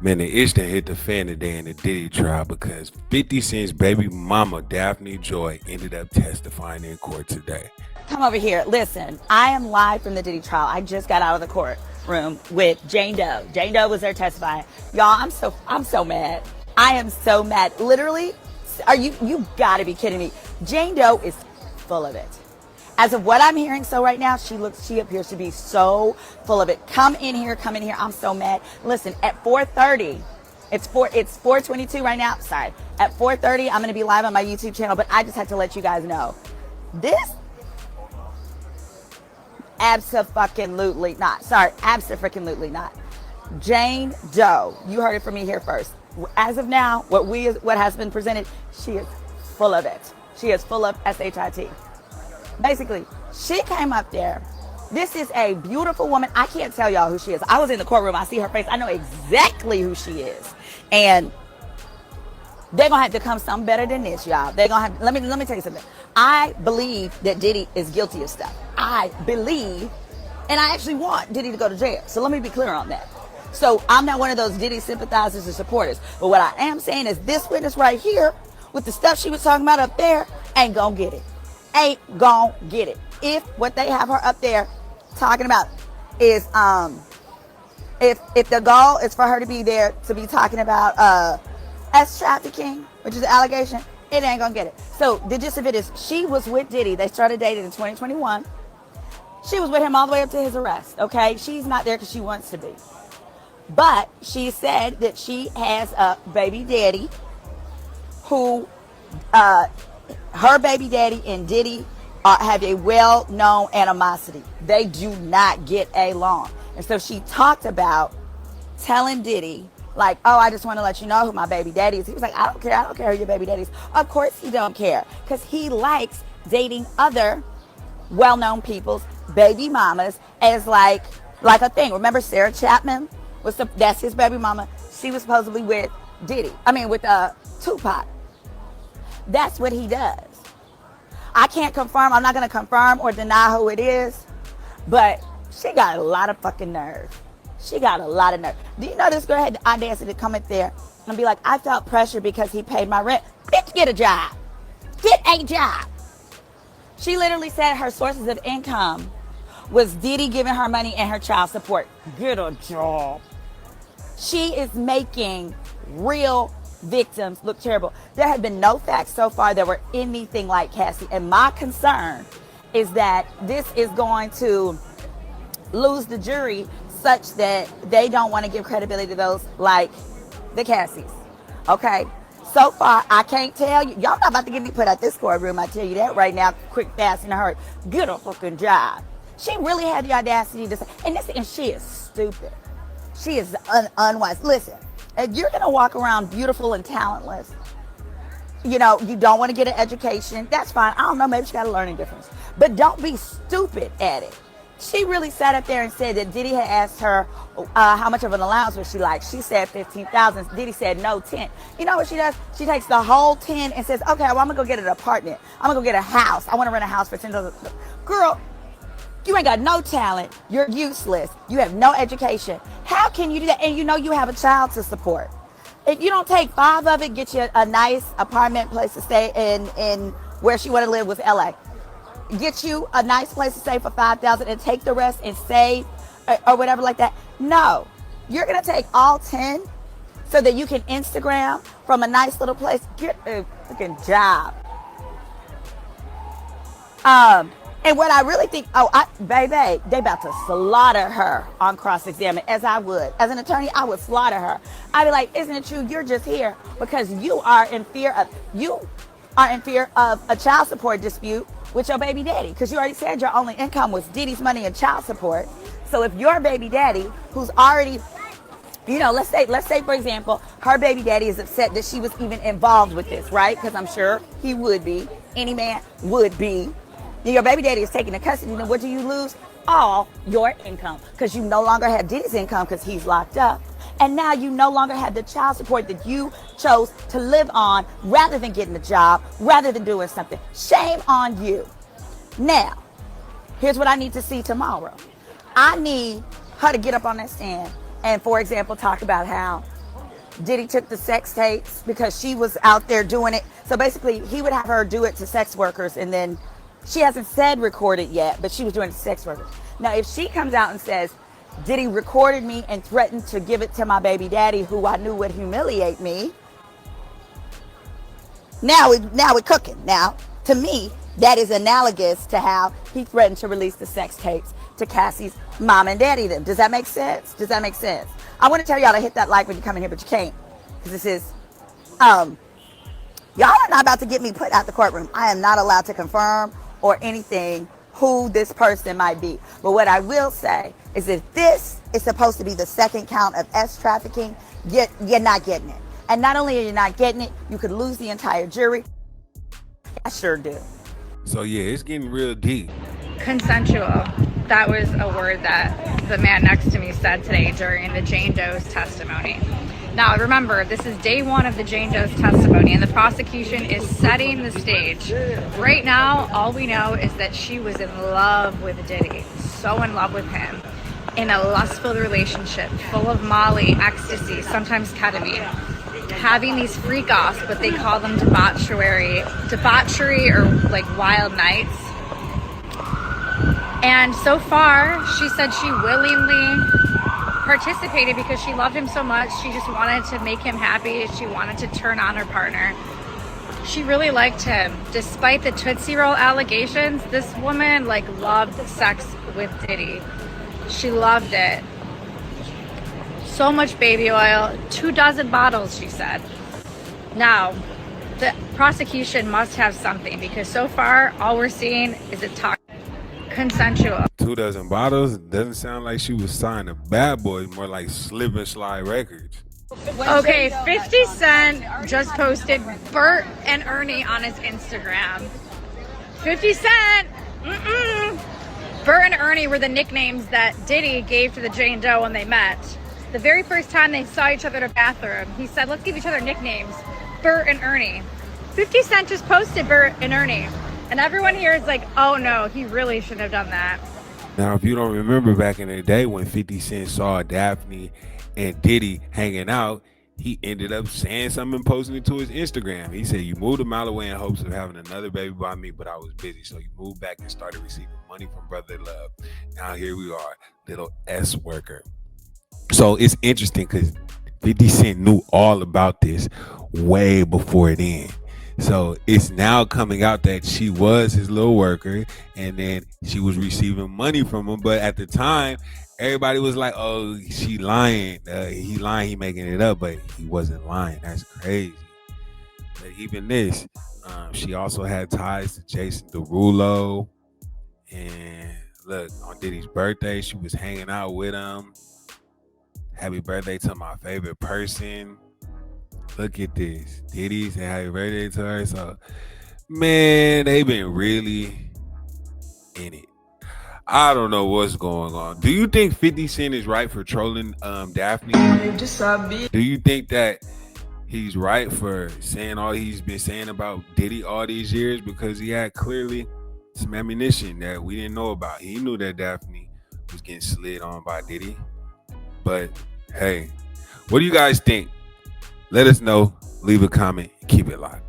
Man, the itch that hit the fan today in the Diddy trial because 50 Cent's baby mama, Daphne Joy, ended up testifying in court today. Come over here. Listen, I am live from the Diddy trial. I just got out of the courtroom with Jane Doe. Jane Doe was there testifying. Y'all, I'm so mad. I am so mad. Literally, you gotta be kidding me. Jane Doe is full of it. As of what I'm hearing, so right now, she appears to be so full of it. Come in here. I'm so mad. Listen, at 4:30, it's 4:22 right now. Sorry. At 4:30, I'm gonna be live on my YouTube channel, but I just had to let you guys know. This abso-fucking-lutely not. Sorry, abso-freaking-lutely not. Jane Doe, you heard it from me here first. As of now, what has been presented, she is full of it. She is full of shit. Basically, she came up there. This is a beautiful woman. I can't tell y'all who she is. I was in the courtroom. I see her face. I know exactly who she is. And they're going to have to come something better than this, y'all. They're going to have, let me tell you something. I believe that Diddy is guilty of stuff. I believe, and I actually want Diddy to go to jail. So let me be clear on that. So I'm not one of those Diddy sympathizers or supporters. But what I am saying is this witness right here, with the stuff she was talking about up there, ain't going to get it. Ain't gonna get it. If what they have her up there talking about is if the goal is for her to be there to be talking about sex trafficking, which is an allegation, it ain't gonna get it. So the gist of it is she was with Diddy. They started dating in 2021. She was with him all the way up to his arrest. Okay, she's not there because she wants to be, but she said that she has a baby daddy who her baby daddy and Diddy have a well-known animosity. They do not get along. And so she talked about telling Diddy, like, oh, I just want to let you know who my baby daddy is. He was like, I don't care who your baby daddy is. Of course he don't care, because he likes dating other well-known people's baby mamas as like a thing. Remember Sarah Chapman? That's his baby mama. She was supposedly with with Tupac. That's what he does. I can't confirm. I'm not going to confirm or deny who it is. But she got a lot of fucking nerve. She got a lot of nerve. Do you know this girl had the audacity to come in there and be like, I felt pressure because he paid my rent. Bitch, get a job. Get a job. She literally said her sources of income was Diddy giving her money and her child support. Get a job. She is making real victims look terrible. There have been no facts so far that were anything like Cassie, and my concern is that this is going to lose the jury such that they don't want to give credibility to those like the Cassies. Okay, so far I can't tell you. Y'all not about to get me put out this courtroom. I tell you that right now, quick, fast, in a hurry. Get a fucking job. She really had the audacity to say, and she is stupid. She is unwise. Listen, if you're going to walk around beautiful and talentless, you don't want to get an education, that's fine. I don't know, maybe she got a learning difference. But don't be stupid at it. She really sat up there and said that Diddy had asked her how much of an allowance would she like. She said $15,000. Diddy said no, 10. You know what she does? She takes the whole 10 and says, okay, well, I'm going to go get an apartment. I'm going to go get a house. I want to rent a house for $10,000. Girl, you ain't got no talent. You're useless. You have no education. How can you do that? And you have a child to support. If you don't take 5 of it, get you a nice apartment place to stay in where she want to live with LA. Get you a nice place to stay for $5,000 and take the rest and save or whatever like that. No, you're going to take all 10 so that you can Instagram from a nice little place. Get a fucking job. And what I really think, baby, they about to slaughter her on cross-examine, as I would. As an attorney, I would slaughter her. I'd be like, isn't it true? You're just here because you are in fear of a child support dispute with your baby daddy, because you already said your only income was Diddy's money and child support. So if your baby daddy, who's already, let's say for example, her baby daddy is upset that she was even involved with this, right? Because I'm sure he would be. Any man would be. Your baby daddy is taking the custody, then what do you lose? All your income, because you no longer have Diddy's income because he's locked up. And now you no longer have the child support that you chose to live on rather than getting a job, rather than doing something. Shame on you. Now, here's what I need to see tomorrow. I need her to get up on that stand and, for example, talk about how Diddy took the sex tapes because she was out there doing it. So basically, he would have her do it to sex workers, and then she hasn't said record it yet, but she was doing it to sex workers. Now, if she comes out and says, Diddy recorded me and threatened to give it to my baby daddy, who I knew would humiliate me, now we're cooking. Now, to me, that is analogous to how he threatened to release the sex tapes to Cassie's mom and daddy. Them. Does that make sense? Does that make sense? I want to tell y'all to hit that like when you come in here, but you can't, because this is, y'all are not about to get me put out the courtroom. I am not allowed to confirm or anything who this person might be. But what I will say is if this is supposed to be the second count of S trafficking, you're not getting it. And not only are you not getting it, you could lose the entire jury. I sure do. So yeah, it's getting real deep. Consensual. That was a word that the man next to me said today during the Jane Doe's testimony. Now remember, this is day one of the Jane Doe's testimony, and the prosecution is setting the stage. Right now, all we know is that she was in love with Diddy, so in love with him, in a lustful relationship, full of Molly, ecstasy, sometimes ketamine, having these freak-offs, but they call them debauchery or like wild nights. And so far, she said she willingly participated because she loved him so much. She just wanted to make him happy. She wanted to turn on her partner. She really liked him. Despite the Tootsie Roll allegations, this woman loved sex with Diddy. She loved it. So much baby oil, 24 bottles, she said. Now, the prosecution must have something, because so far, all we're seeing is a talk. Consensual. 24 bottles doesn't sound like she was signed to Bad Boys, more like Slip and Slide Records. Okay, 50 Cent just posted Bert and Ernie on his Instagram. 50 Cent! Bert and Ernie were the nicknames that Diddy gave to the Jane Doe when they met. The very first time they saw each other in a bathroom, he said, let's give each other nicknames, Bert and Ernie. 50 Cent just posted Bert and Ernie. And everyone here is like, oh no, he really shouldn't have done that. Now, if you don't remember back in the day when 50 Cent saw Daphne and Diddy hanging out, he ended up saying something and posting it to his Instagram. He said, you moved a mile away in hopes of having another baby by me, but I was busy. So you moved back and started receiving money from Brother Love. Now here we are, little S worker. So it's interesting because 50 Cent knew all about this way before then. So it's now coming out that she was his little worker, and then she was receiving money from him. But at the time, everybody was like, oh, she lying. He lying, he making it up, but he wasn't lying. That's crazy. But even this, she also had ties to Jason Derulo. And look, on Diddy's birthday, she was hanging out with him. Happy birthday to my favorite person. Look at this. Diddy said happy birthday to her. So, man, they've been really in it. I don't know what's going on. Do you think 50 Cent is right for trolling Daphne? Do you think that he's right for saying all he's been saying about Diddy all these years? Because he had clearly some ammunition that we didn't know about. He knew that Daphne was getting slid on by Diddy. But, hey, what do you guys think? Let us know. Leave a comment. Keep it locked.